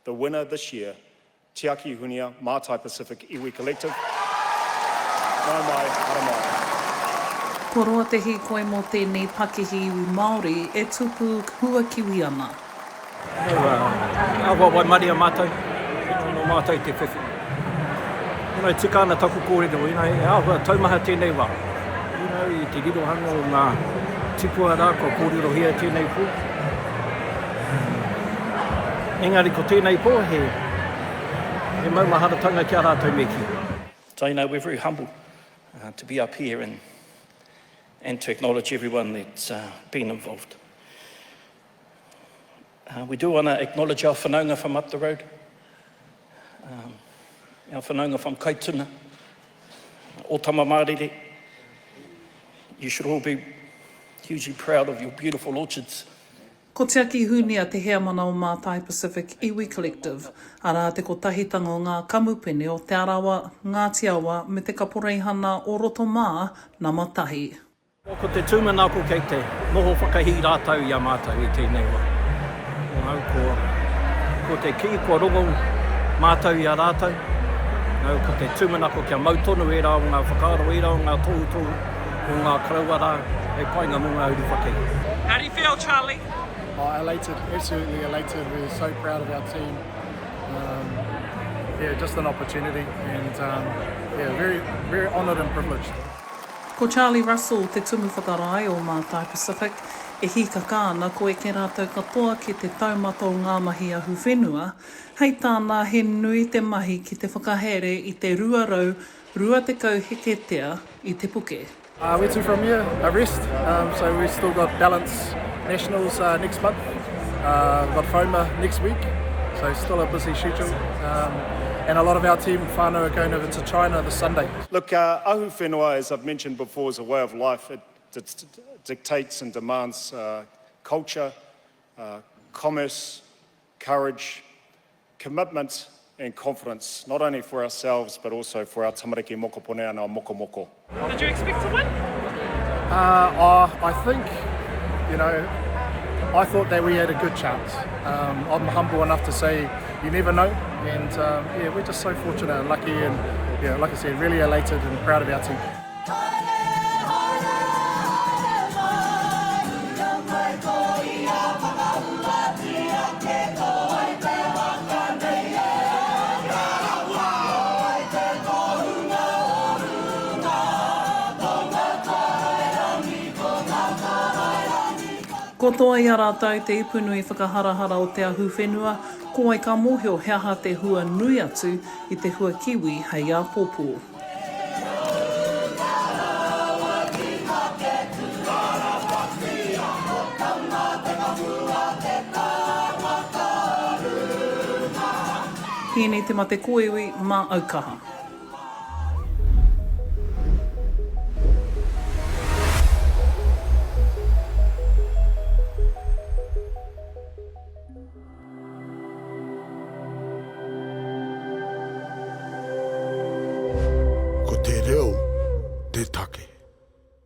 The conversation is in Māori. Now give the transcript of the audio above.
the winner this year, Te Ahuwhenua Mātai Pacific Iwi Collective. Nau mai, ara mai. Ko roa te hi koe mō tēnei pakehi iwi Māori e tupu hua kiwi ana. Awa wai mari a mātou, no mātou te whiwhi. Tika ana taku kōrero, awa taumaha tēnei wā. I te rirohanga o ngā tipua rā, ko kōrero hea tēnei pō. Engari ko tēnei pō, he maumaharatanga kia rātou me ki. So, we're very humble to be up here and to acknowledge everyone that's been involved. We do want to acknowledge our whanaunga from up the road, our whanaunga from Kaituna, o Tamamarere. You should all be hugely proud of your beautiful orchards. Ko Te Ahuwhenua te hea mana o Mātai Pacific Iwi Collective, arā te kotahitanga o ngā kamupene o te arawa, Ngāti Awa, me te kaporeihana o roto mā na matahi. Ko te tūmanako kei te noho whakahi rātau i a mātou i tēnei wā. Ko te ki, ko rongo mātou i a rātou. Ko te tūmanako kia mautonu e rā o ngā whakaaro e rā o ngā tohu o ngā karauara e painga mō ngā uru whakei. How do you feel, Charlie? Elated, absolutely elated. We're so proud of our team. Just an opportunity and very, very honoured and privileged. Ko Charlie Russell, te tumu whakarai o Mātai Pacific, e hika kāna koe ke rātou katoa ki te taumata o ngā mahi Ahuwhenua, hei tāna he nui te mahi ki te whakahere i te ruarau, rua te kau heketea i te puke. We're two from here, a rest, so we've still got Balance Nationals next month, got FOMA next week, so still a busy schedule. And a lot of our team, whānau, are going over to China this Sunday. Look, Ahuwhenua, as I've mentioned before, is a way of life. It dictates and demands culture, commerce, courage, commitment and confidence, not only for ourselves, but also for our tamariki mokopone and our mokomoko. Did you expect to win? I think, I thought that we had a good chance. I'm humble enough to say you never know, and we're just so fortunate and lucky, and like I said, really elated and proud of our team. Ko toa i a rātou te ipunu i whakaharahara o te Ahuwhenua, ko ai ka mōhio heaha te hua nui atu i te hua kiwi hei a pōpō. Hēnei te mate koewi mā Aukaha. Ko te reo